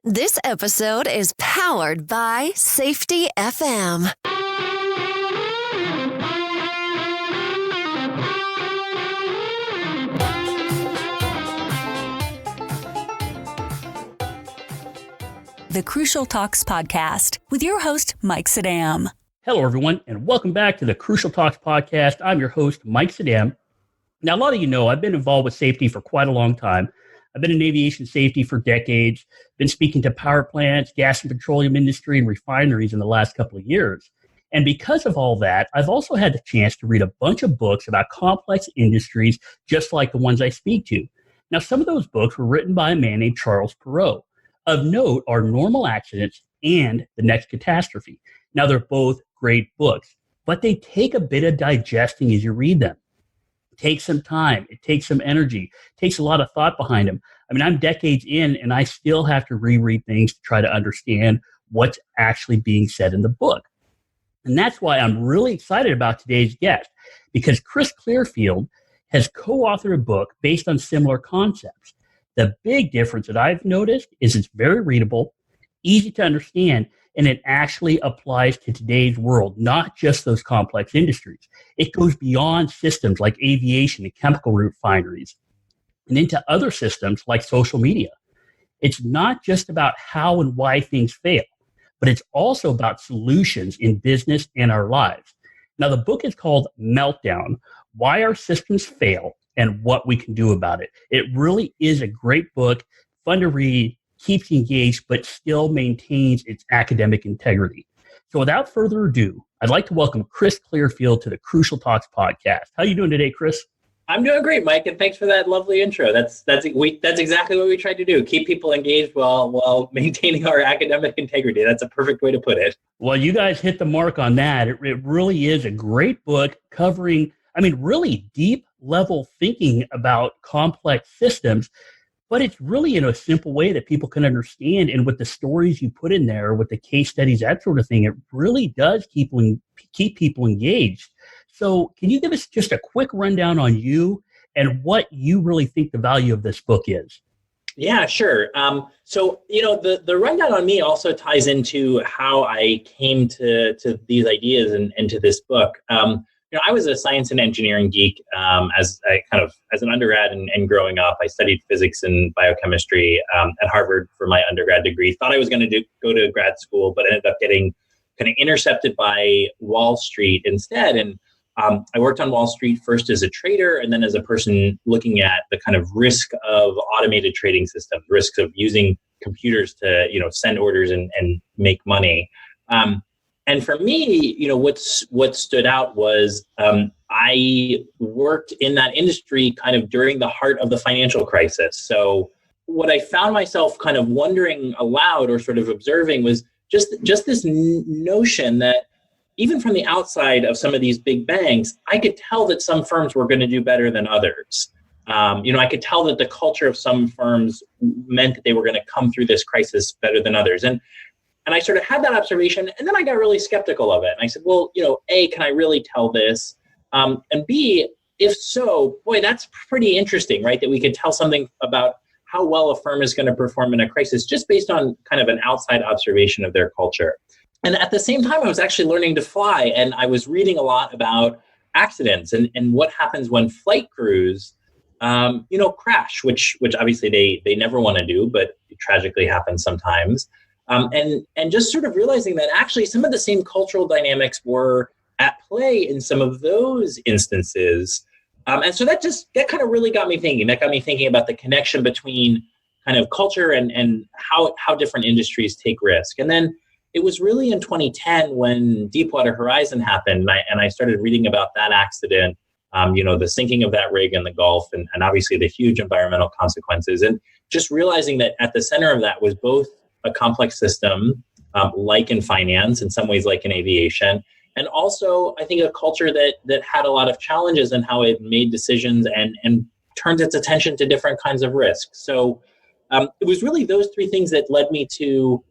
This episode is powered by Safety FM. The Crucial Talks podcast with your host, Mike Saddam. Hello, everyone, and welcome back to the Crucial Talks podcast. I'm your host, Mike Saddam. Now, a lot of you know I've been involved with safety for quite a long time. I've been in aviation safety for decades, been speaking to power plants, gas and petroleum industry, and refineries in the last couple of years. And because of all that, I've also had the chance to read a bunch of books about complex industries, just like the ones I speak to. Now, some of those books were written by a man named Charles Perrault. Of note are Normal Accidents and The Next Catastrophe. Now, they're both great books, but they take a bit of digesting as you read them. It takes some time. It takes some energy. It takes a lot of thought behind them. I mean, I'm decades in, and I still have to reread things to try to understand what's actually being said in the book. And that's why I'm really excited about today's guest, because Chris Clearfield has co-authored a book based on similar concepts. The big difference that I've noticed is it's very readable, easy to understand, and it actually applies to today's world, not just those complex industries. It goes beyond systems like aviation and chemical refineries and into other systems like social media. It's not just about how and why things fail, but it's also about solutions in business and our lives. Now, the book is called Meltdown: Why Our Systems Fail and What We Can Do About It. It really is a great book, fun to read, keeps you engaged, but still maintains its academic integrity. So without further ado, I'd like to welcome Chris Clearfield to the Crucial Talks podcast. How are you doing today, Chris? I'm doing great, Mike, and thanks for that lovely intro. That's exactly what we tried to do, keep people engaged while maintaining our academic integrity. That's a perfect way to put it. Well, you guys hit the mark on that. It really is a great book covering, really deep level thinking about complex systems, but it's really in a simple way that people can understand. And with the stories you put in there, with the case studies, that sort of thing, it really does keep people engaged. So can you give us just a quick rundown on you and what you really think the value of this book is? Yeah, sure. So, the rundown on me also ties into how I came to these ideas and to this book. I was a science and engineering geek as an undergrad and growing up. I studied physics and biochemistry at Harvard for my undergrad degree. Thought I was going to go to grad school, but ended up getting kind of intercepted by Wall Street instead. And I worked on Wall Street first as a trader and then as a person looking at the kind of risk of automated trading systems, risks of using computers to, send orders and make money. And for me, what stood out was I worked in that industry kind of during the heart of the financial crisis. So what I found myself kind of wondering aloud or sort of observing was just this notion that even from the outside of some of these big banks, I could tell that some firms were going to do better than others. I could tell that the culture of some firms meant that they were going to come through this crisis better than others. And I sort of had that observation, and then I got really skeptical of it. And I said, well, A, can I really tell this? And B, if so, boy, that's pretty interesting, right? That we could tell something about how well a firm is going to perform in a crisis just based on kind of an outside observation of their culture. And at the same time, I was actually learning to fly, and I was reading a lot about accidents and what happens when flight crews, crash, which obviously they never want to do, but it tragically happens sometimes. And just sort of realizing that actually some of the same cultural dynamics were at play in some of those instances. And so that kind of really got me thinking. That got me thinking about the connection between kind of culture and how different industries take risk. And then it was really in 2010 when Deepwater Horizon happened, and I started reading about that accident, the sinking of that rig in the Gulf, and obviously the huge environmental consequences. And just realizing that at the center of that was both a complex system, like in finance, in some ways like in aviation, and also I think a culture that had a lot of challenges in how it made decisions and turned its attention to different kinds of risks. So it was really those three things that led me to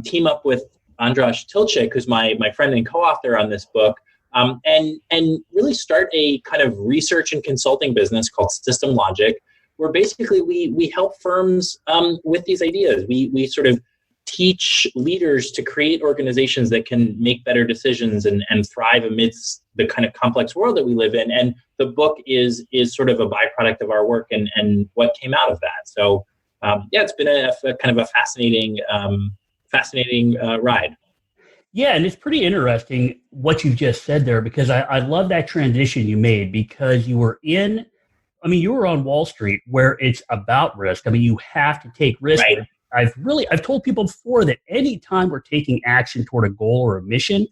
team up with Andras Tilchik, who's my friend and co-author on this book, and really start a kind of research and consulting business called System Logic, where basically we help firms with these ideas. We sort of teach leaders to create organizations that can make better decisions and thrive amidst the kind of complex world that we live in. And the book is sort of a byproduct of our work and what came out of that. So it's been a kind of a fascinating ride. Yeah, and it's pretty interesting what you just said there, because I love that transition you made, because you were on Wall Street where it's about risk. I mean, you have to take risk. Right. I've told people before that anytime we're taking action toward a goal or a mission,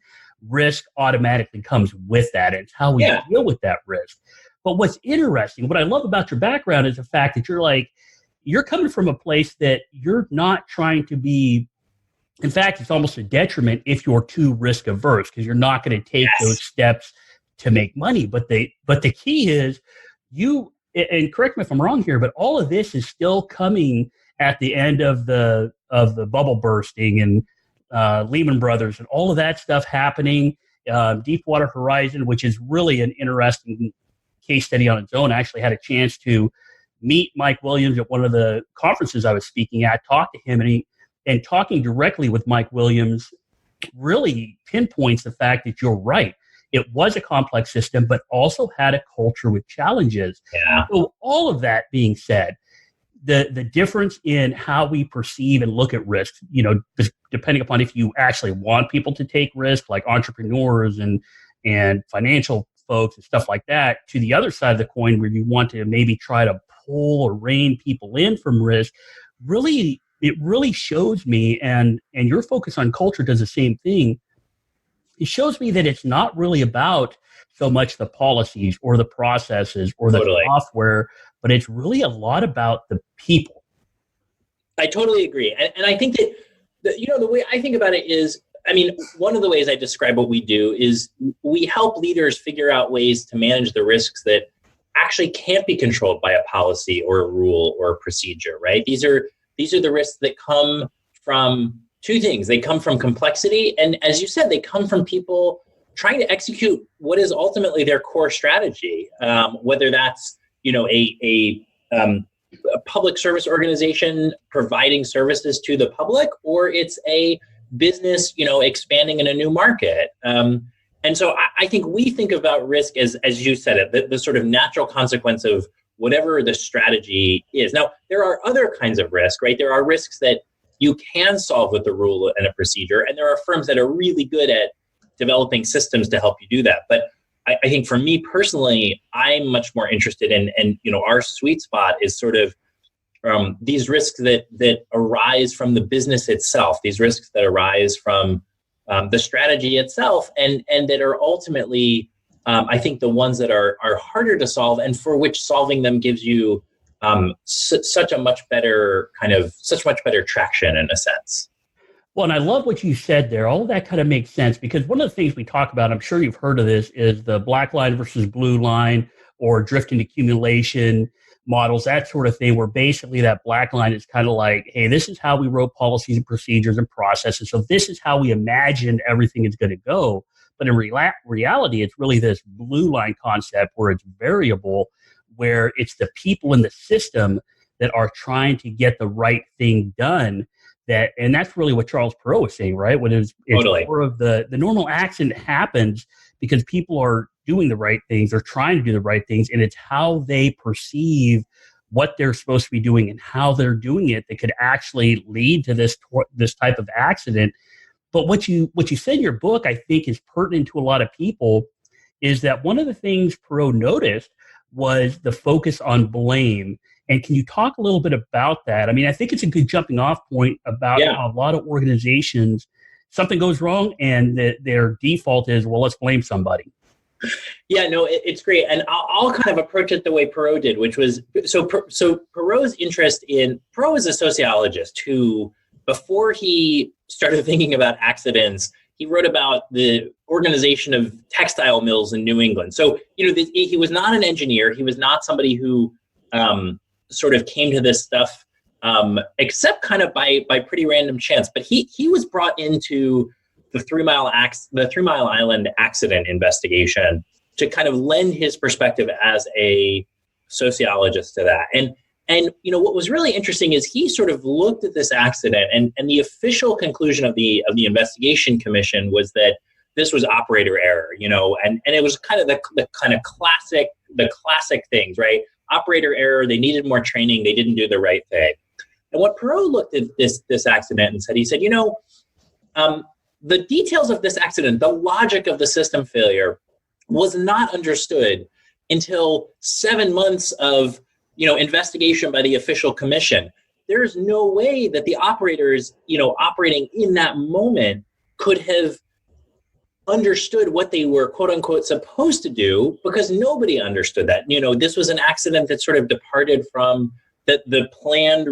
risk automatically comes with that. It's how we deal with that risk. But what's interesting, what I love about your background is the fact that you're coming from a place that you're not trying to be. In fact, it's almost a detriment if you're too risk averse, because you're not going to take those steps to make money. But the key is and correct me if I'm wrong here, but all of this is still coming at the end of the bubble bursting and Lehman Brothers and all of that stuff happening. Deepwater Horizon, which is really an interesting case study on its own. I actually had a chance to meet Mike Williams at one of the conferences I was speaking at, talk to him, and talking directly with Mike Williams really pinpoints the fact that you're right. It was a complex system, but also had a culture with challenges. Yeah. So all of that being said, the difference in how we perceive and look at risk, depending upon if you actually want people to take risk, like entrepreneurs and financial folks and stuff like that, to the other side of the coin where you want to maybe try to pull or rein people in from risk, it really shows me, and your focus on culture does the same thing. It shows me that it's not really about so much the policies or the processes or the software, but it's really a lot about the people. I totally agree. And I think that, the way I think about it is, one of the ways I describe what we do is we help leaders figure out ways to manage the risks that actually can't be controlled by a policy or a rule or a procedure, right? These are the risks that come from two things. They come from complexity, and as you said, they come from people trying to execute what is ultimately their core strategy, whether that's a public service organization providing services to the public, or it's a business expanding in a new market. And so I think we think about risk as you said it, the sort of natural consequence of whatever the strategy is. Now, there are other kinds of risk, right? There are risks that you can solve with a rule and a procedure, and there are firms that are really good at developing systems to help you do that. But I think for me personally, I'm much more interested in, and our sweet spot is sort of these risks that arise from the business itself, these risks that arise from the strategy itself, and that are ultimately I think the ones that are harder to solve, and for which solving them gives you such much better traction in a sense. Well, and I love what you said there. All of that kind of makes sense, because one of the things we talk about, I'm sure you've heard of this, is the black line versus blue line, or drifting accumulation models, that sort of thing, where basically that black line is kind of like, hey, this is how we wrote policies and procedures and processes. So this is how we imagined everything is going to go. But in reality, it's really this blue line concept where it's variable, where it's the people in the system that are trying to get the right thing done. And that's really what Charles Perrault was saying, right? When it's totally. More of the normal accident happens because people are doing the right things, or trying to do the right things, and it's how they perceive what they're supposed to be doing and how they're doing it that could actually lead to this type of accident. But what you said in your book, I think, is pertinent to a lot of people, is that one of the things Perrault noticed was the focus on blame. And can you talk a little bit about that? I think it's a good jumping off point about how a lot of organizations, something goes wrong and their default is, well, let's blame somebody. Yeah, no, it's great. And I'll kind of approach it the way Perrault did, which was, so Perrault's interest in, Perrault was a sociologist who, before he started thinking about accidents, he wrote about the organization of textile mills in New England. So, he was not an engineer. He was not somebody who sort of came to this stuff except kind of by pretty random chance. But he was brought into the 3 Mile Island accident investigation to kind of lend his perspective as a sociologist to that. And, what was really interesting is he sort of looked at this accident, and the official conclusion of the investigation commission was that this was operator error, and it was kind of the classic things, right? Operator error, they needed more training, they didn't do the right thing. And what Perot looked at this accident and said, he said, the details of this accident, the logic of the system failure was not understood until 7 months of investigation by the official commission. There's no way that the operators, operating in that moment could have understood what they were, quote unquote, supposed to do, because nobody understood that. This was an accident that sort of departed from the planned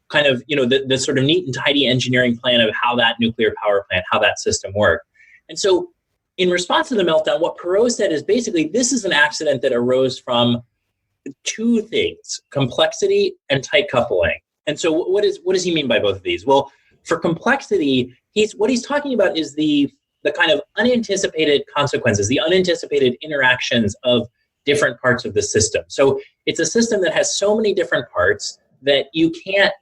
kind of, the sort of neat and tidy engineering plan of how that nuclear power plant, how that system worked. And so in response to the meltdown, what Perot said is basically this is an accident that arose from two things: complexity and tight coupling. And so what does he mean by both of these? Well, for complexity, what he's talking about is the kind of unanticipated consequences, the unanticipated interactions of different parts of the system. So it's a system that has so many different parts that you can't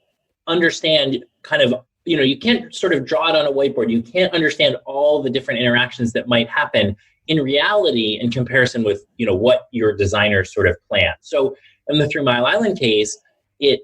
understand kind of, you can't sort of draw it on a whiteboard. You can't understand all the different interactions that might happen in reality in comparison with, what your designer sort of planned. So in the 3 Mile Island case, the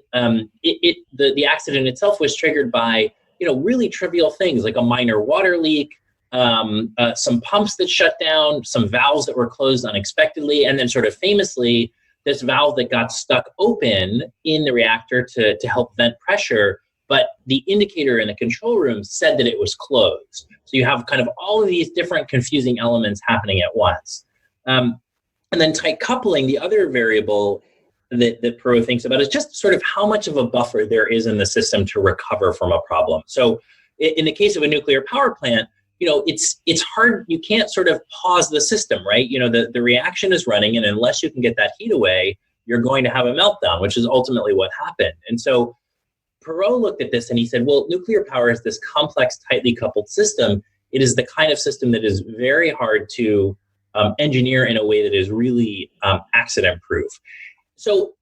accident itself was triggered by, really trivial things like a minor water leak, some pumps that shut down, some valves that were closed unexpectedly, and then sort of famously, this valve that got stuck open in the reactor to help vent pressure, but the indicator in the control room said that it was closed. So you have kind of all of these different confusing elements happening at once. And then tight coupling, the other variable that Perot thinks about is just sort of how much of a buffer there is in the system to recover from a problem. So in the case of a nuclear power plant, it's hard. You can't sort of pause the system, right? The reaction is running, and unless you can get that heat away, you're going to have a meltdown, which is ultimately what happened. And so Perot looked at this and he said, well, nuclear power is this complex, tightly coupled system. It is the kind of system that is very hard to engineer in a way that is really accident proof. So,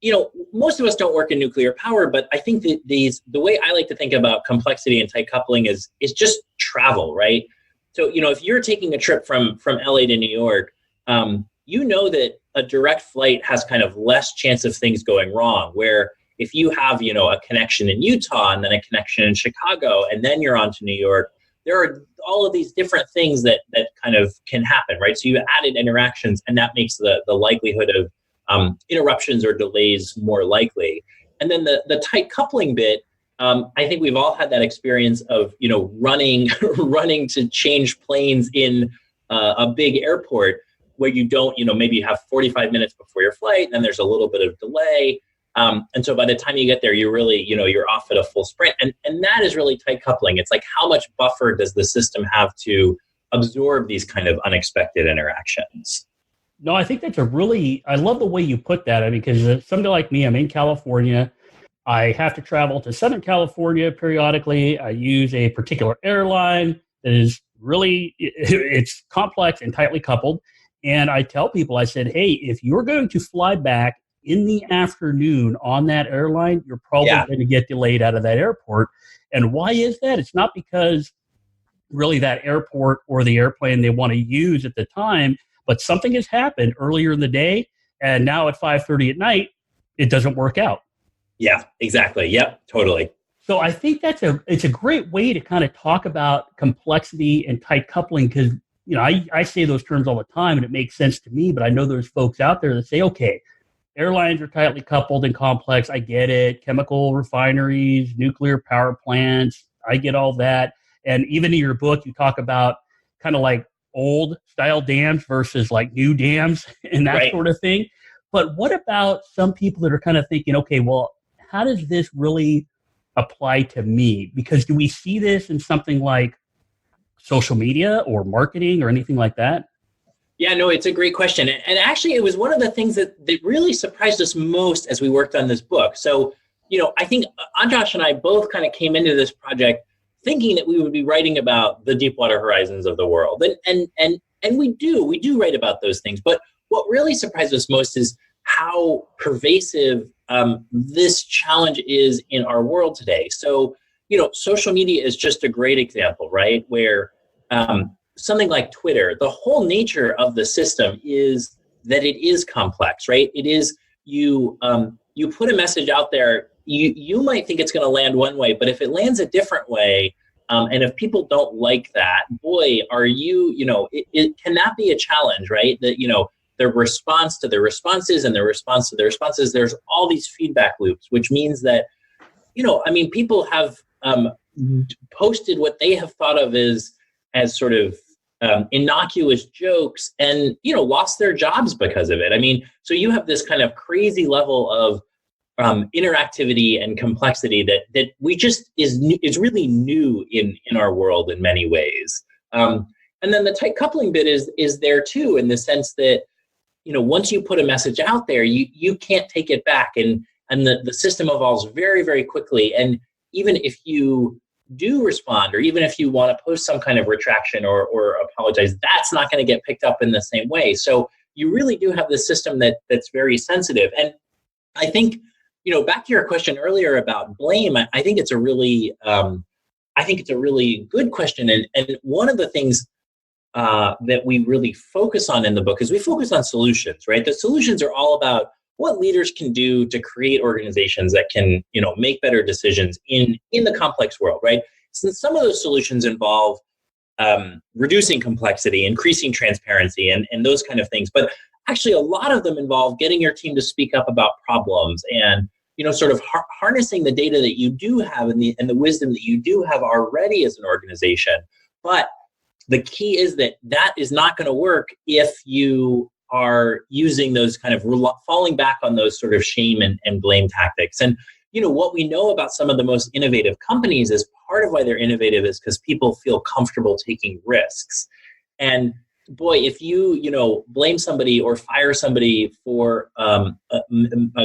most of us don't work in nuclear power, but I think that the way I like to think about complexity and tight coupling is just travel, right? So, if you're taking a trip from LA to New York, that a direct flight has kind of less chance of things going wrong, where if you have, a connection in Utah and then a connection in Chicago, and then you're on to New York, there are all of these different things that kind of can happen, right? So you added interactions, and that makes the likelihood of interruptions or delays more likely. And then the tight coupling bit, I think we've all had that experience of, running to change planes in a big airport where you don't, maybe you have 45 minutes before your flight, and then there's a little bit of delay. And so by the time you get there, you're really, you're off at a full sprint. And that is really tight coupling. It's like, how much buffer does the system have to absorb these kind of unexpected interactions? No, I think I love the way you put that. I mean, because somebody like me, I'm in California. I have to travel to Southern California periodically. I use a particular airline that is really, it's complex and tightly coupled. And I tell people, I said, hey, if you're going to fly back in the afternoon on that airline, you're probably going to get delayed out of that airport. And why is that? It's not because really that airport or the airplane they want to use at the time, but something has happened earlier in the day, and now at 5:30 at night, it doesn't work out. Yeah, exactly. Yep, totally. So I think it's a great way to kind of talk about complexity and tight coupling, because I say those terms all the time, and it makes sense to me. But I know there's folks out there that say, okay, airlines are tightly coupled and complex. I get it. Chemical refineries, nuclear power plants, I get all that. And even in your book, you talk about kind of like old style dams versus like new dams and that sort of thing. But what about some people that are kind of thinking, okay, well, how does this really apply to me? Because do we see this in something like social media or marketing or anything like that? Yeah, no, it's a great question. And actually, it was one of the things that really surprised us most as we worked on this book. So, I think Anjosh and I both kind of came into this project thinking that we would be writing about the Deepwater horizons of the world. And we do write about those things. But what really surprised us most is how pervasive this challenge is in our world today. So, social media is just a great example, right? Where something like Twitter, the whole nature of the system is that it is complex, right? It is you put a message out there, you might think it's going to land one way, but if it lands a different way, and if people don't like that, boy, can that be a challenge, right? That, their response to their responses and their response to their responses, there's all these feedback loops, which means that, people have posted what they have thought of as sort of innocuous jokes and, lost their jobs because of it. So you have this kind of crazy level of interactivity and complexity that we just is really new in our world in many ways. And then the tight coupling bit is there too, in the sense that, once you put a message out there, you can't take it back, and the system evolves very, very quickly. And even if you do respond, or even if you want to post some kind of retraction or apologize, that's not going to get picked up in the same way. So you really do have this system that's very sensitive. And I think, back to your question earlier about blame, I think it's a really good question. And one of the things that we really focus on in the book is we focus on solutions, right? The solutions are all about what leaders can do to create organizations that can, make better decisions in the complex world, right? Since some of those solutions involve reducing complexity, increasing transparency, and those kind of things. But actually, a lot of them involve getting your team to speak up about problems and, sort of harnessing the data that you do have and the wisdom that you do have already as an organization. But the key is that is not going to work if you are using those kind of falling back on those sort of shame and blame tactics. And, what we know about some of the most innovative companies is part of why they're innovative is because people feel comfortable taking risks. And boy, if you, blame somebody or fire somebody for a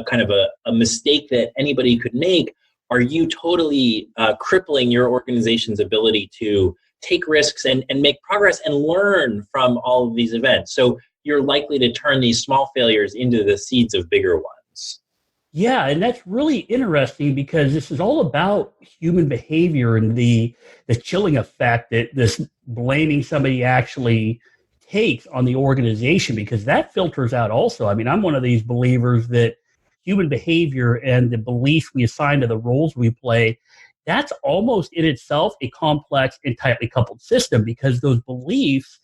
kind of a mistake that anybody could make, are you totally crippling your organization's ability to take risks and make progress and learn from all of these events? So you're likely to turn these small failures into the seeds of bigger ones. Yeah, and that's really interesting because this is all about human behavior and the chilling effect that this blaming somebody actually takes on the organization, because that filters out also. I'm one of these believers that human behavior and the beliefs we assign to the roles we play, that's almost in itself a complex and tightly coupled system, because those beliefs,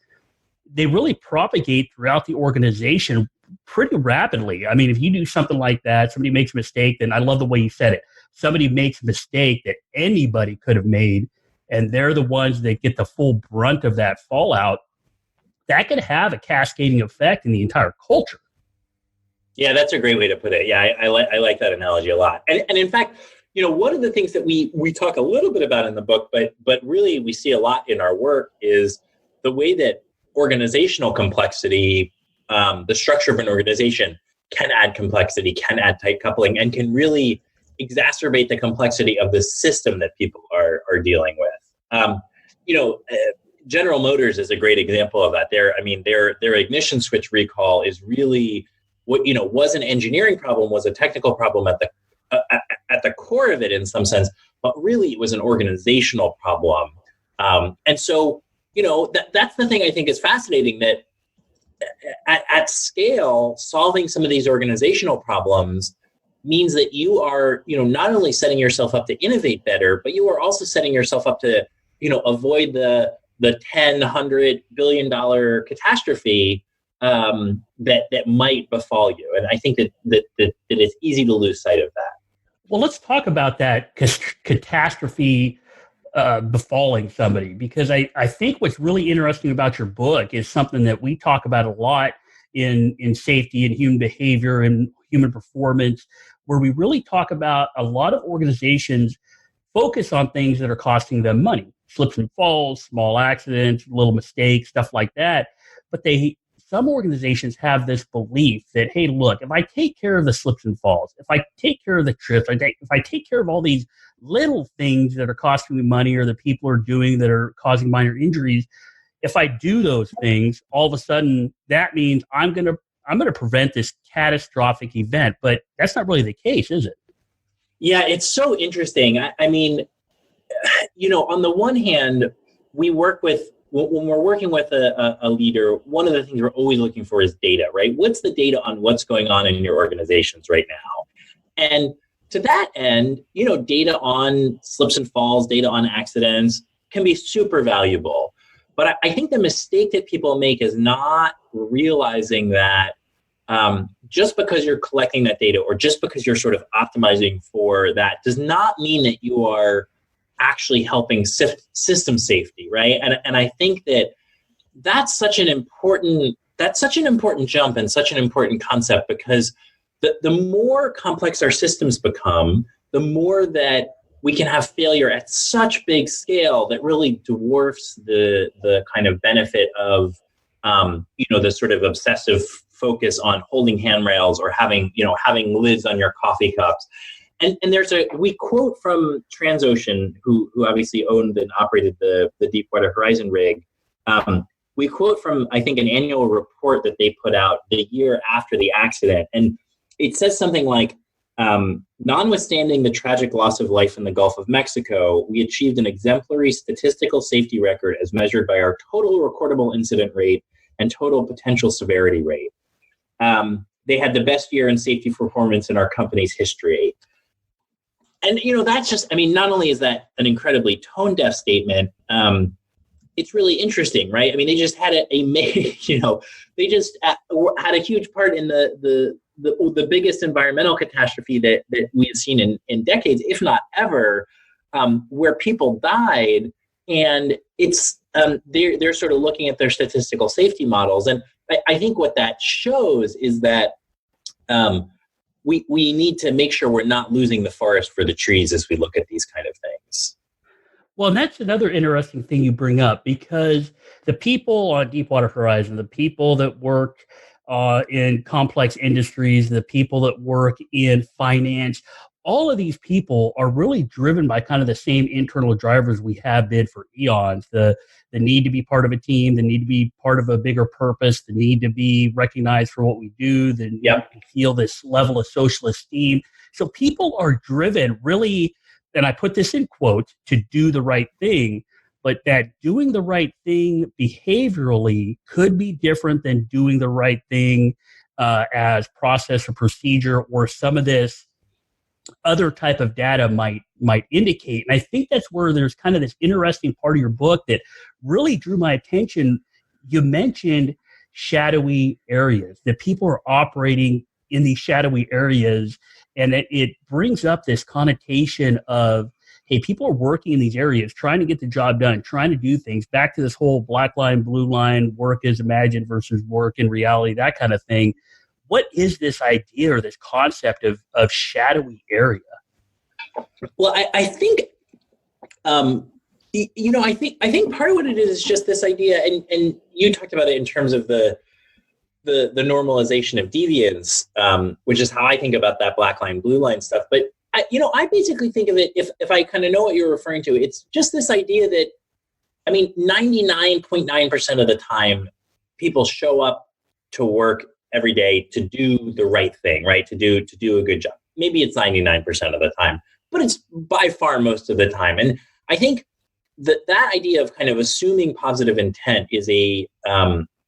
they really propagate throughout the organization pretty rapidly. If you do something like that, somebody makes a mistake, then I love the way you said it. Somebody makes a mistake that anybody could have made, and they're the ones that get the full brunt of that fallout. That could have a cascading effect in the entire culture. Yeah, that's a great way to put it. Yeah, I like that analogy a lot. And in fact, one of the things that we talk a little bit about in the book, but really we see a lot in our work, is the way that organizational complexity, the structure of an organization, can add complexity, can add tight coupling, and can really exacerbate the complexity of the system that people are dealing with. General Motors is a great example of that. Their ignition switch recall is really what was an engineering problem, was a technical problem at the core of it in some sense, but really it was an organizational problem. And so, that's the thing I think is fascinating, that at scale, solving some of these organizational problems means that you are, not only setting yourself up to innovate better, but you are also setting yourself up to, avoid the $10, $100 billion catastrophe that might befall you. And I think that it's easy to lose sight of that. Well, let's talk about that catastrophe befalling somebody, because I think what's really interesting about your book is something that we talk about a lot in safety and human behavior and human performance, where we really talk about a lot of organizations focus on things that are costing them money, slips and falls, small accidents, little mistakes, stuff like that. But some organizations have this belief that, hey, look, if I take care of the slips and falls, if I take care of the trips, if I take care of all these little things that are costing me money or that people are doing that are causing minor injuries, if I do those things, all of a sudden that means I'm going to I'm going to prevent this catastrophic event. But that's not really the case, is it? Yeah, it's so interesting. I mean, on the one hand, when we're working with a leader, one of the things we're always looking for is data, right? What's the data on what's going on in your organizations right now? And to that end, data on slips and falls, data on accidents can be super valuable. But I think the mistake that people make is not realizing that just because you're collecting that data or just because you're sort of optimizing for that does not mean that you are actually helping system safety, right? And I think that's such an important jump and such an important concept, because the more complex our systems become, the more that we can have failure at such big scale that really dwarfs the kind of benefit of the sort of obsessive focus on holding handrails or having lids on your coffee cups. And we quote from Transocean, who obviously owned and operated the Deepwater Horizon rig. We quote from, I think, an annual report that they put out the year after the accident. And it says something like, notwithstanding the tragic loss of life in the Gulf of Mexico, we achieved an exemplary statistical safety record as measured by our total recordable incident rate and total potential severity rate. They had the best year in safety performance in our company's history. And, that's just, not only is that an incredibly tone-deaf statement, it's really interesting, right? They just had they just had a huge part in the biggest environmental catastrophe that we have seen in decades, if not ever, where people died. And it's they're sort of looking at their statistical safety models. And I think what that shows is that we need to make sure we're not losing the forest for the trees as we look at these kind of things. Well, and that's another interesting thing you bring up, because the people on Deepwater Horizon, the people that work in complex industries, the people that work in finance, all of these people are really driven by kind of the same internal drivers we have been for eons. The need to be part of a team, the need to be part of a bigger purpose, the need to be recognized for what we do, the need to feel this level of social esteem. So people are driven really, and I put this in quotes, to do the right thing, but that doing the right thing behaviorally could be different than doing the right thing as process or procedure, or some of this other type of data might indicate. And I think that's where there's kind of this interesting part of your book that really drew my attention. You mentioned shadowy areas, that people are operating in these shadowy areas, and it brings up this connotation of, hey, people are working in these areas, trying to get the job done, trying to do things, back to this whole black line, blue line, work as imagined versus work in reality, that kind of thing. What is this idea or this concept of shadowy area? Well, I think, I think part of what it is just this idea, and you talked about it in terms of the normalization of deviance, which is how I think about that black line, blue line stuff. But I basically think of it, if I kind of know what you're referring to, it's just this idea that, 99.9% of the time, people show up to work every day to do the right thing, right? To do a good job. Maybe it's 99% of the time, but it's by far most of the time. And I think that idea of kind of assuming positive intent is a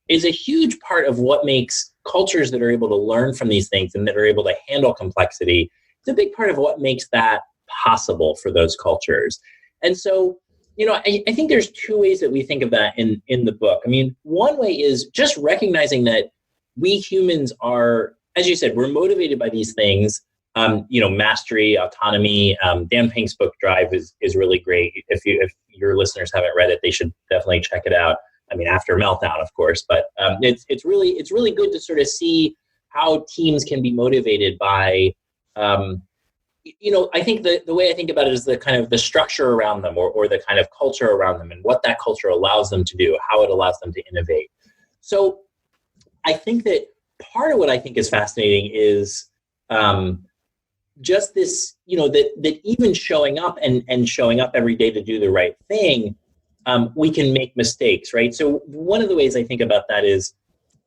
huge part of what makes cultures that are able to learn from these things and that are able to handle complexity. It's a big part of what makes that possible for those cultures. And so, I think there's two ways that we think of that in the book. One way is just recognizing that we humans are, as you said, we're motivated by these things, mastery, autonomy. Dan Pink's book Drive is really great. If your listeners haven't read it, they should definitely check it out. After Meltdown, of course, but it's really good to sort of see how teams can be motivated by, I think the way I think about it is the kind of the structure around them or the kind of culture around them and what that culture allows them to do, how it allows them to innovate. So I think that part of what I think is fascinating is just this, that even showing up and showing up every day to do the right thing, we can make mistakes, right? So one of the ways I think about that is,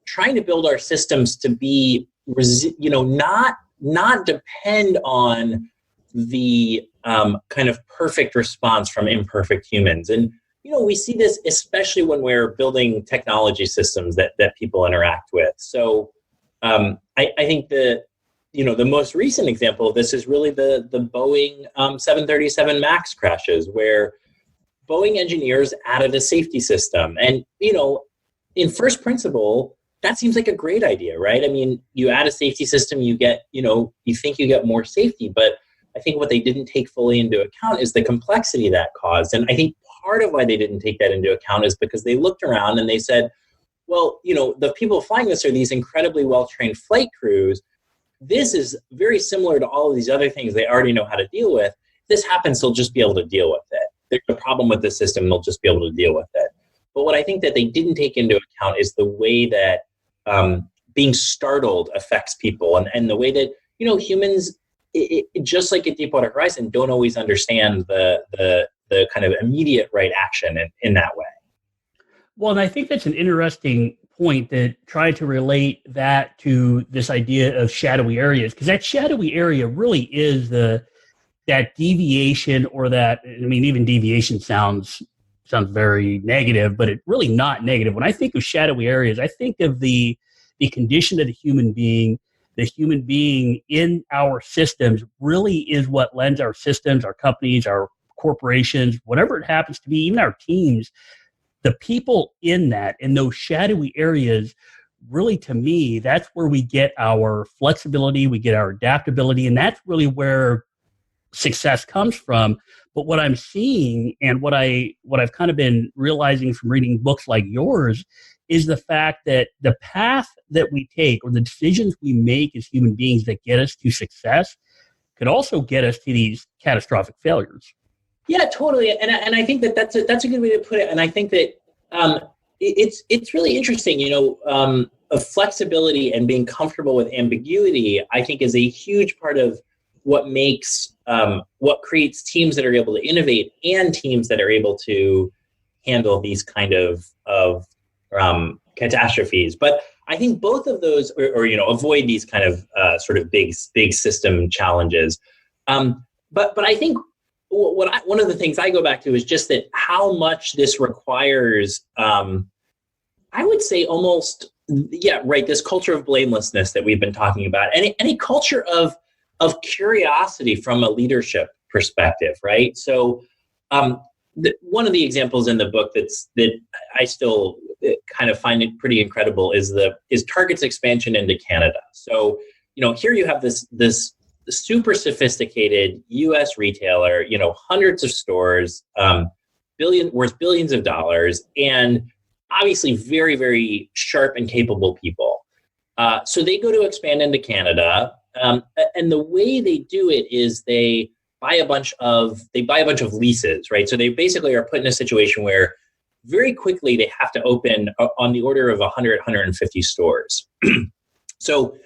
trying to build our systems to be, not depend on the kind of perfect response from imperfect humans. And, we see this especially when we're building technology systems that people interact with. So I think the most recent example of this is really the Boeing 737 MAX crashes, where Boeing engineers added a safety system. And, in first principle, that seems like a great idea, right? I mean, you add a safety system, you get, you think you get more safety, but I think what they didn't take fully into account is the complexity that caused. And I think part of why they didn't take that into account is because they looked around and they said, well, the people flying this are these incredibly well-trained flight crews. This is very similar to all of these other things they already know how to deal with. If this happens, they'll just be able to deal with it. There's a problem with the system, they'll just be able to deal with it. But what I think that they didn't take into account is the way that being startled affects people, and the way that, humans, just like at Deepwater Horizon, don't always understand the kind of immediate right action in that way. Well, and I think that's an interesting point, that try to relate that to this idea of shadowy areas, because that shadowy area really is that deviation, or that, even deviation sounds very negative, but it's really not negative. When I think of shadowy areas, I think of the condition of the human being. The human being in our systems really is what lends our systems, our companies, our corporations, whatever it happens to be, even our teams, the people in those shadowy areas, really, to me, that's where we get our flexibility, we get our adaptability, and that's really where success comes from. But what I'm seeing, and what I've kind of been realizing from reading books like yours, is the fact that the path that we take, or the decisions we make as human beings that get us to success, could also get us to these catastrophic failures. Yeah, totally. And I think that's a good way to put it. And I think that it's really interesting, of flexibility and being comfortable with ambiguity, I think, is a huge part of what what creates teams that are able to innovate, and teams that are able to handle these kind of catastrophes. But I think both of those, or avoid these kind of sort of big system challenges. But I think one of the things I go back to is just that how much this requires, I would say almost, this culture of blamelessness that we've been talking about, and a culture of curiosity from a leadership perspective, right? So one of the examples in the book that I still kind of find it pretty incredible is Target's expansion into Canada. So, here you have this super sophisticated U.S. retailer, hundreds of stores, worth billions of dollars, and obviously very, very sharp and capable people. So they go to expand into Canada, and the way they do it is they buy a bunch of leases, right? So they basically are put in a situation where very quickly they have to open on the order of 100, 150 stores. So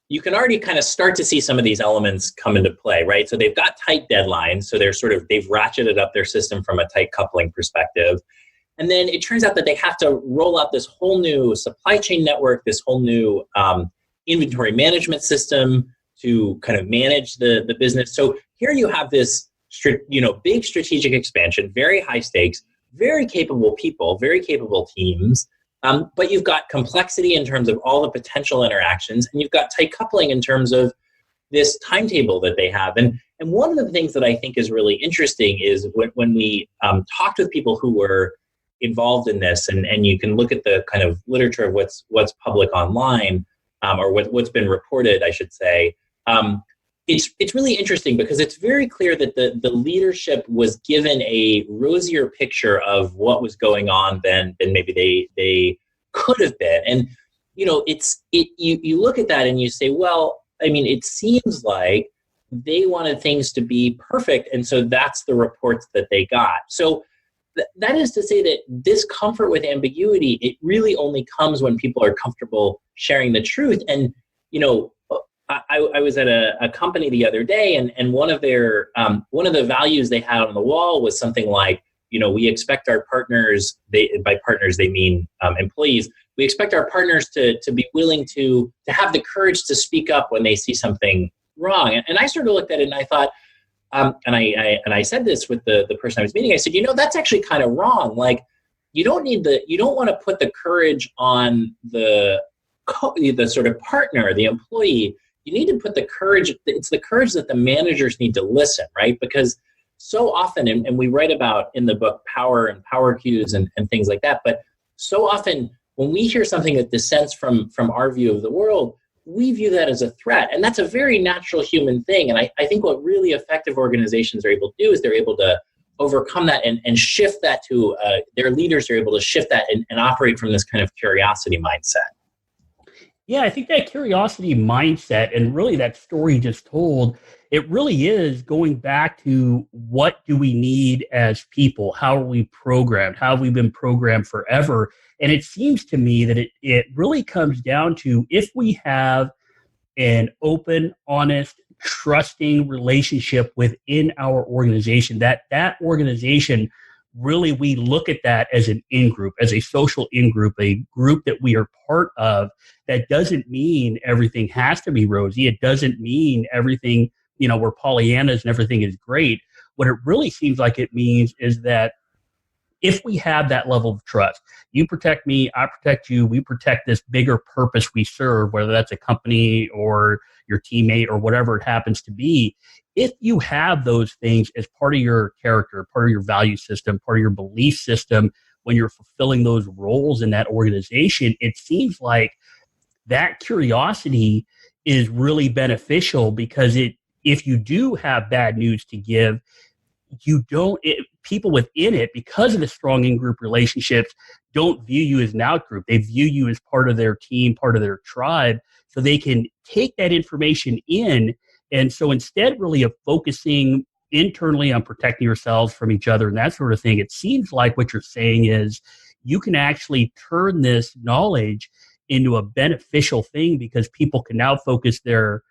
you can already kind of start to see some of these elements come into play, right? So they've got tight deadlines. So they've ratcheted up their system from a tight coupling perspective. And then it turns out that they have to roll out this whole new supply chain network, this whole new inventory management system to kind of manage the business. So here you have this, big strategic expansion, very high stakes, very capable people, very capable teams. But you've got complexity in terms of all the potential interactions, and you've got tight coupling in terms of this timetable that they have. And one of the things that I think is really interesting is when we talked with people who were involved in this, and you can look at the kind of literature of what's public online, or what's been reported, I should say. It's really interesting because it's very clear that the leadership was given a rosier picture of what was going on than maybe they could have been. And you look at that and you say, well, I mean, it seems like they wanted things to be perfect, and so that's the reports that they got. So that is to say that this comfort with ambiguity, it really only comes when people are comfortable sharing the truth. And I was at a company the other day, and one of the values they had on the wall was something like, we expect our partners, by partners they mean employees, we expect our partners to be willing to have the courage to speak up when they see something wrong. And I sort of looked at it and I thought, and I said this with the person I was meeting. I said, that's actually kind of wrong. Like, you don't want to put the courage on the sort of partner, the employee. You need to put the courage. It's the courage that the managers need to listen, right? Because so often, and we write about in the book power and power cues and things like that. But so often, when we hear something that dissents from our view of the world, we view that as a threat. And that's a very natural human thing. And I think what really effective organizations are able to do is they're able to overcome that and shift that to their leaders are able to shift that and operate from this kind of curiosity mindset. Yeah, I think that curiosity mindset and really that story just told, it really is going back to what do we need as people? How are we programmed? How have we been programmed forever? And it seems to me that it really comes down to if we have an open, honest, trusting relationship within our organization, that organization really, we look at that as an in-group, as a social in-group, a group that we are part of. That doesn't mean everything has to be rosy. It doesn't mean everything, we're Pollyannas and everything is great. What it really seems like it means is that if we have that level of trust, you protect me, I protect you, we protect this bigger purpose we serve, whether that's a company or your teammate or whatever it happens to be. If you have those things as part of your character, part of your value system, part of your belief system, when you're fulfilling those roles in that organization, it seems like that curiosity is really beneficial because if you do have bad news to give, people within it, because of the strong in-group relationships, don't view you as an out-group. They view you as part of their team, part of their tribe, so they can take that information in. And so instead really of focusing internally on protecting yourselves from each other and that sort of thing, it seems like what you're saying is you can actually turn this knowledge into a beneficial thing because people can now focus their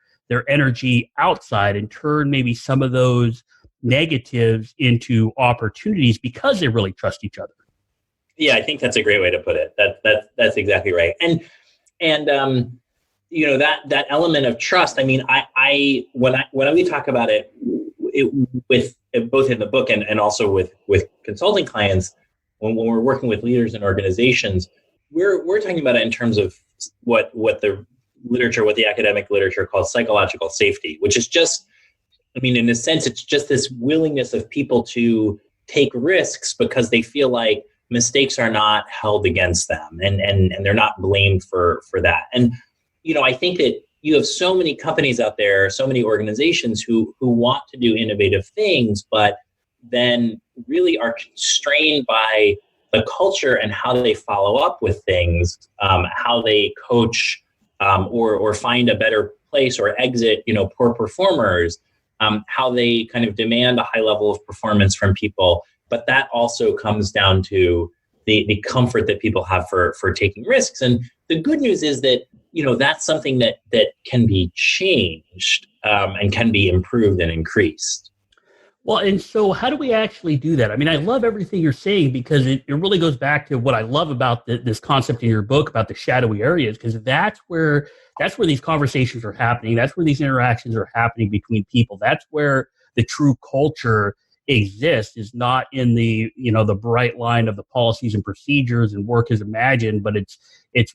energy outside and turn maybe some of those negatives into opportunities because they really trust each other. Yeah, I think that's a great way to put it. That's exactly right. And that element of trust. I mean, when we talk about it with both in the book and also with consulting clients, when we're working with leaders and organizations, we're talking about it in terms of what the academic literature calls psychological safety, which is just, I mean, in a sense, it's just this willingness of people to take risks because they feel like mistakes are not held against them and they're not blamed for that. And, I think that you have so many companies out there, so many organizations who want to do innovative things, but then really are constrained by the culture and how they follow up with things, how they coach or find a better place or exit, poor performers, how they kind of demand a high level of performance from people. But that also comes down to the comfort that people have for taking risks. And the good news is that, that's something that can be changed and can be improved and increased. Well, and so how do we actually do that? I mean, I love everything you're saying because it really goes back to what I love about this concept in your book about the shadowy areas, because that's where these conversations are happening. That's where these interactions are happening between people. That's where the true culture exists, is not in the bright line of the policies and procedures and work as imagined, but it's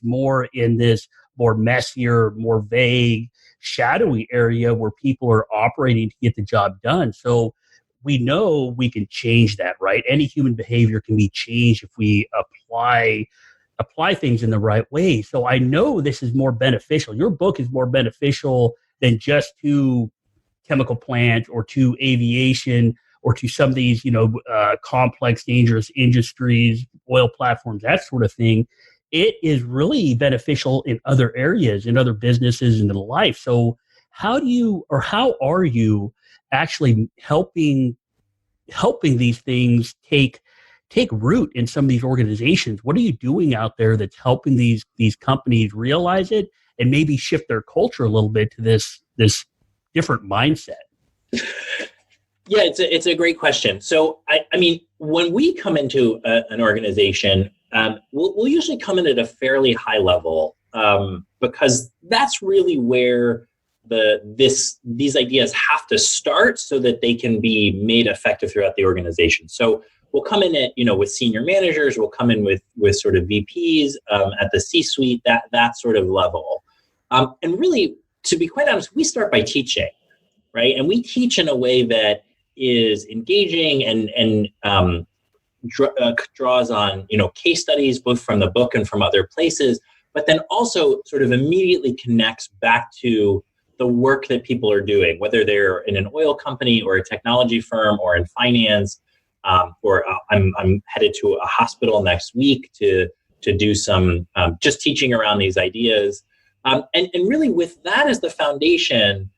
more in this more messier, more vague, shadowy area where people are operating to get the job done. So we know we can change that, right? Any human behavior can be changed if we apply things in the right way. So I know this is more beneficial. Your book is more beneficial than just to chemical plants or to aviation or to some of these, complex, dangerous industries, oil platforms, that sort of thing. It is really beneficial in other areas, in other businesses, and in life. So how are you actually helping these things take root in some of these organizations? What are you doing out there that's helping these companies realize it and maybe shift their culture a little bit to this different mindset? Yeah, it's a great question. So, I mean, when we come into an organization, we'll usually come in at a fairly high level because that's really where these ideas have to start so that they can be made effective throughout the organization. So we'll come in at, with senior managers, we'll come in with sort of VPs at the C-suite, that sort of level. And really, to be quite honest, we start by teaching, right? And we teach in a way that is engaging and draws on, case studies, both from the book and from other places, but then also sort of immediately connects back to the work that people are doing, whether they're in an oil company or a technology firm or in finance, or I'm headed to a hospital next week to do some just teaching around these ideas. And really with that as the foundation,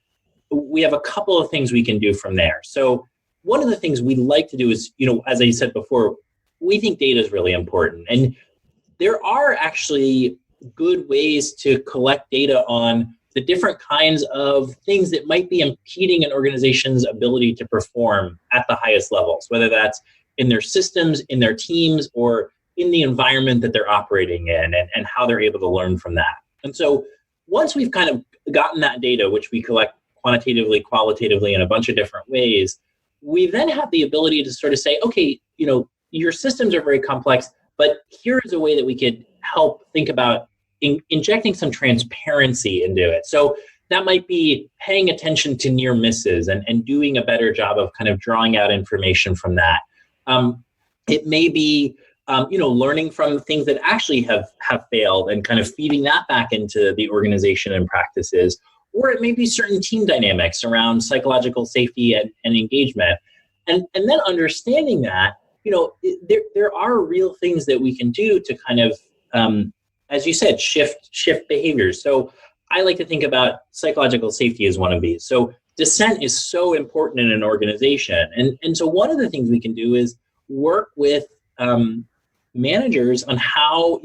we have a couple of things we can do from there. So one of the things we like to do is, as I said before, we think data is really important. And there are actually good ways to collect data on the different kinds of things that might be impeding an organization's ability to perform at the highest levels, whether that's in their systems, in their teams, or in the environment that they're operating in, and how they're able to learn from that. And so once we've kind of gotten that data, which we collect quantitatively, qualitatively, in a bunch of different ways, we then have the ability to sort of say, okay, your systems are very complex, but here's a way that we could help think about injecting some transparency into it. So that might be paying attention to near misses and doing a better job of kind of drawing out information from that. It may be, learning from things that actually have failed and kind of feeding that back into the organization and practices. Or it may be certain team dynamics around psychological safety and engagement. And then understanding that, there are real things that we can do to kind of, as you said, shift behaviors. So I like to think about psychological safety as one of these. So dissent is so important in an organization. And so one of the things we can do is work with managers on how,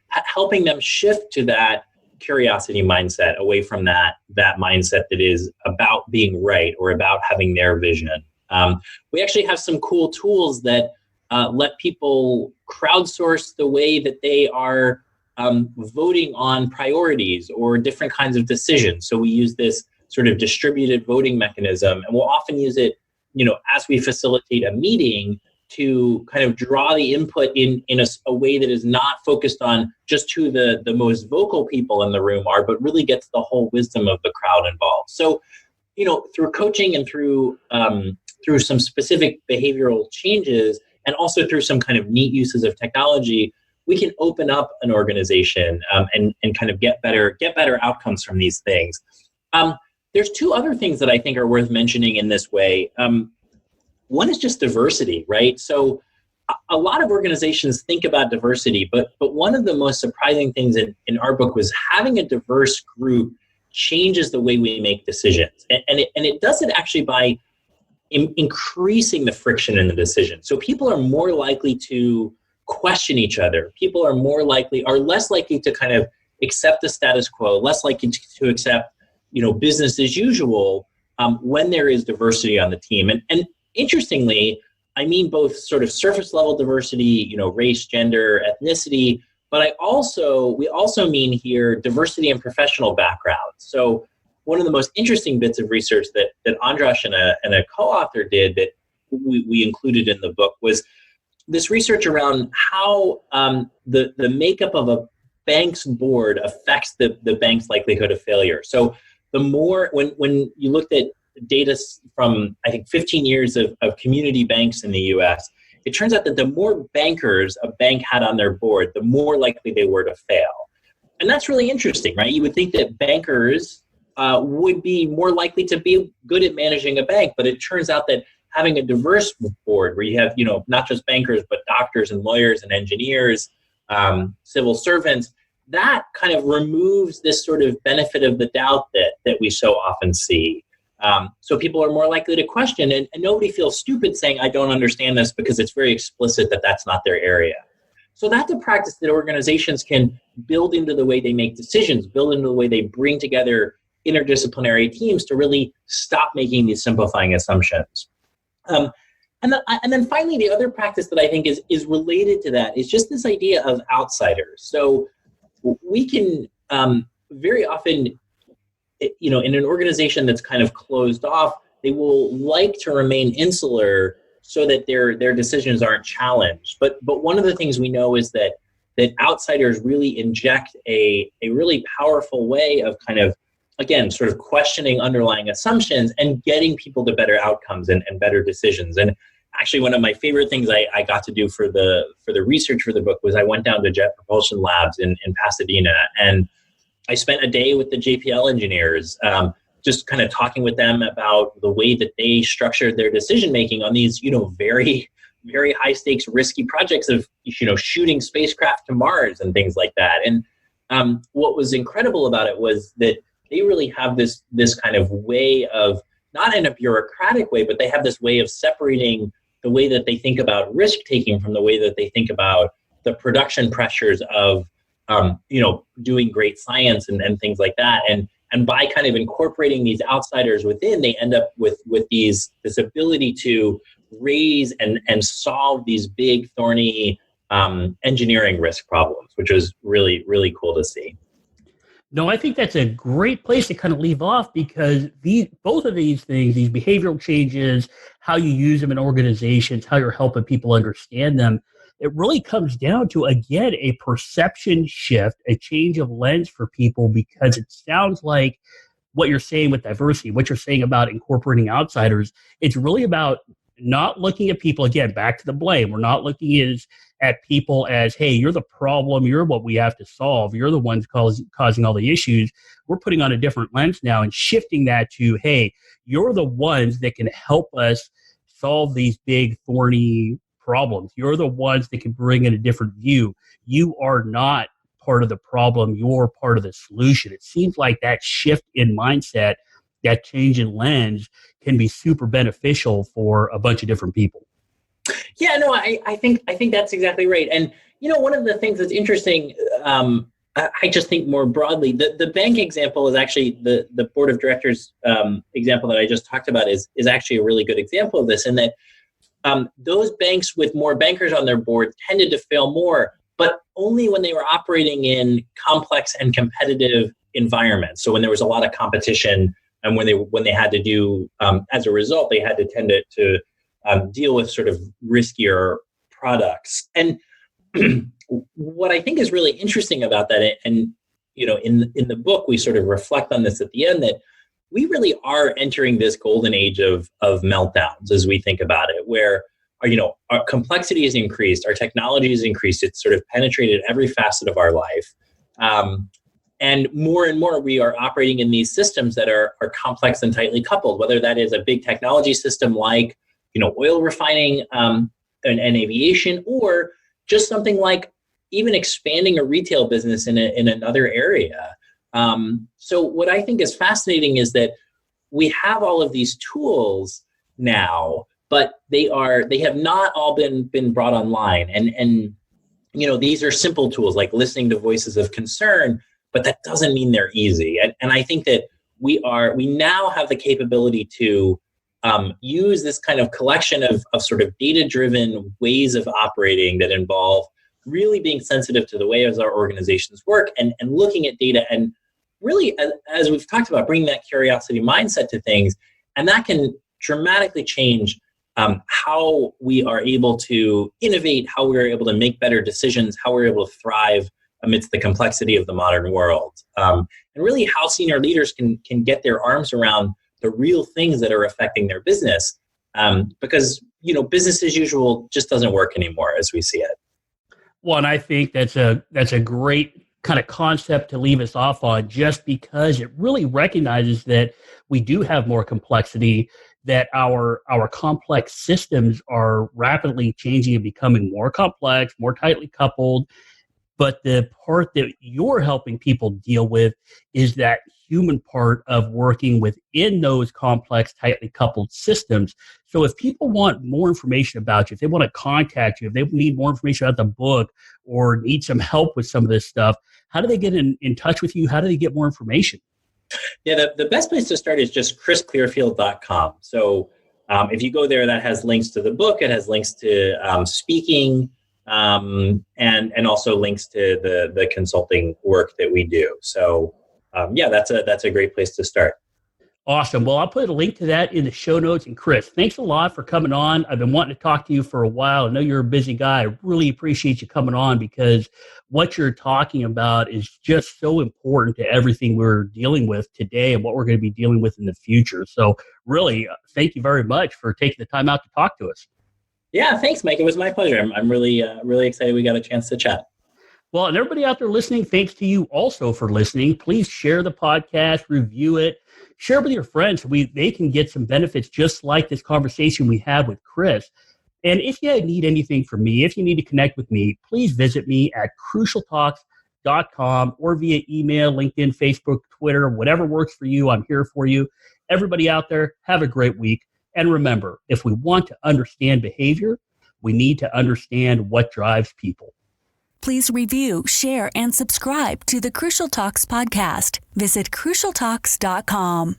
helping them shift to that curiosity mindset, away from that mindset that is about being right or about having their vision. We actually have some cool tools that let people crowdsource the way that they are voting on priorities or different kinds of decisions. So we use this sort of distributed voting mechanism, and we'll often use it, as we facilitate a meeting, to kind of draw the input in a way that is not focused on just who the most vocal people in the room are, but really gets the whole wisdom of the crowd involved. So, through coaching and through some specific behavioral changes, and also through some kind of neat uses of technology, we can open up an organization and kind of get better outcomes from these things. There's two other things that I think are worth mentioning in this way. One is just diversity, right? So a lot of organizations think about diversity, but one of the most surprising things in our book was having a diverse group changes the way we make decisions. And it does it actually by increasing the friction in the decision. So people are more likely to question each other. People are less likely to kind of accept the status quo, less likely to accept, business as usual when there is diversity on the team. And interestingly, I mean both sort of surface level diversity, race, gender, ethnicity, but we also mean here diversity in professional backgrounds. So one of the most interesting bits of research that Andras and a co-author did that we included in the book was this research around how the makeup of a bank's board affects the bank's likelihood of failure. So the more, when you looked at data from, I think, 15 years of community banks in the US, it turns out that the more bankers a bank had on their board, the more likely they were to fail. And that's really interesting, right? You would think that bankers would be more likely to be good at managing a bank, but it turns out that having a diverse board where you have, not just bankers, but doctors and lawyers and engineers, civil servants, that kind of removes this sort of benefit of the doubt that we so often see. So people are more likely to question, and nobody feels stupid saying, I don't understand this, because it's very explicit that that's not their area. So that's a practice that organizations can build into the way they make decisions, build into the way they bring together interdisciplinary teams to really stop making these simplifying assumptions. And then finally, the other practice that I think is related to that is just this idea of outsiders. So we can very often, in an organization that's kind of closed off, they will like to remain insular so that their decisions aren't challenged. But one of the things we know is that outsiders really inject a really powerful way of kind of, again, sort of questioning underlying assumptions and getting people to better outcomes and better decisions. And actually, one of my favorite things I got to do for the research for the book was I went down to Jet Propulsion Labs in Pasadena, and I spent a day with the JPL engineers, just kind of talking with them about the way that they structured their decision making on these, very, very high stakes, risky projects of, shooting spacecraft to Mars and things like that. And what was incredible about it was that they really have this kind of way of, not in a bureaucratic way, but they have this way of separating the way that they think about risk taking from the way that they think about the production pressures of, doing great science and things like that. And by kind of incorporating these outsiders within, they end up with this ability to raise and solve these big, thorny engineering risk problems, which was really, really cool to see. No, I think that's a great place to kind of leave off, because both of these things, these behavioral changes, how you use them in organizations, how you're helping people understand them, it really comes down to, again, a perception shift, a change of lens for people, because it sounds like what you're saying with diversity, what you're saying about incorporating outsiders, it's really about not looking at people, again, back to the blame. We're not looking at people as, hey, you're the problem, you're what we have to solve, you're the ones causing all the issues. We're putting on a different lens now and shifting that to, hey, you're the ones that can help us solve these big, thorny problems. You're the ones that can bring in a different view. You are not part of the problem, you're part of the solution. It seems like that shift in mindset, that change in lens, can be super beneficial for a bunch of different people. Yeah, no, I think that's exactly right. And one of the things that's interesting, I just think more broadly, the bank example is actually the board of directors example that I just talked about is actually a really good example of this, in that those banks with more bankers on their board tended to fail more, but only when they were operating in complex and competitive environments. So when there was a lot of competition, and when they had to do, as a result, they had to tend to deal with sort of riskier products. And what I think is really interesting about that, and in the book we sort of reflect on this at the end, that we really are entering this golden age of meltdowns as we think about it, where our complexity has increased, our technology has increased, it's sort of penetrated every facet of our life. And more we are operating in these systems that are complex and tightly coupled, whether that is a big technology system like oil refining and aviation, or just something like even expanding a retail business in another area. So what I think is fascinating is that we have all of these tools now, but they have not all been brought online. And these are simple tools like listening to voices of concern, but that doesn't mean they're easy. And I think that we now have the capability to use this kind of collection of sort of data-driven ways of operating that involve really being sensitive to the way as our organizations work and looking at data and really, as we've talked about, bringing that curiosity mindset to things. And that can dramatically change how we are able to innovate, how we're able to make better decisions, how we're able to thrive amidst the complexity of the modern world. And really how senior leaders can get their arms around the real things that are affecting their business, because business as usual just doesn't work anymore as we see it. Well, and I think that's a great kind of concept to leave us off on, just because it really recognizes that we do have more complexity, that our complex systems are rapidly changing and becoming more complex, more tightly coupled. But the part that you're helping people deal with is that human part of working within those complex, tightly coupled systems. So if people want more information about you, if they want to contact you, if they need more information about the book or need some help with some of this stuff, how do they get in touch with you? How do they get more information? Yeah, the best place to start is just chrisclearfield.com. So if you go there, that has links to the book. It has links to speaking, and also links to the consulting work that we do. So that's a great place to start. Awesome. Well, I'll put a link to that in the show notes. And Chris, thanks a lot for coming on. I've been wanting to talk to you for a while. I know you're a busy guy. I really appreciate you coming on because what you're talking about is just so important to everything we're dealing with today and what we're going to be dealing with in the future. So really, thank you very much for taking the time out to talk to us. Yeah, thanks, Mike. It was my pleasure. I'm really excited we got a chance to chat. Well, and everybody out there listening, thanks to you also for listening. Please share the podcast, review it, share it with your friends so they can get some benefits just like this conversation we had with Chris. And if you need anything from me, if you need to connect with me, please visit me at crucialtalks.com or via email, LinkedIn, Facebook, Twitter, whatever works for you. I'm here for you. Everybody out there, have a great week. And remember, if we want to understand behavior, we need to understand what drives people. Please review, share, and subscribe to the Crucial Talks podcast. Visit crucialtalks.com.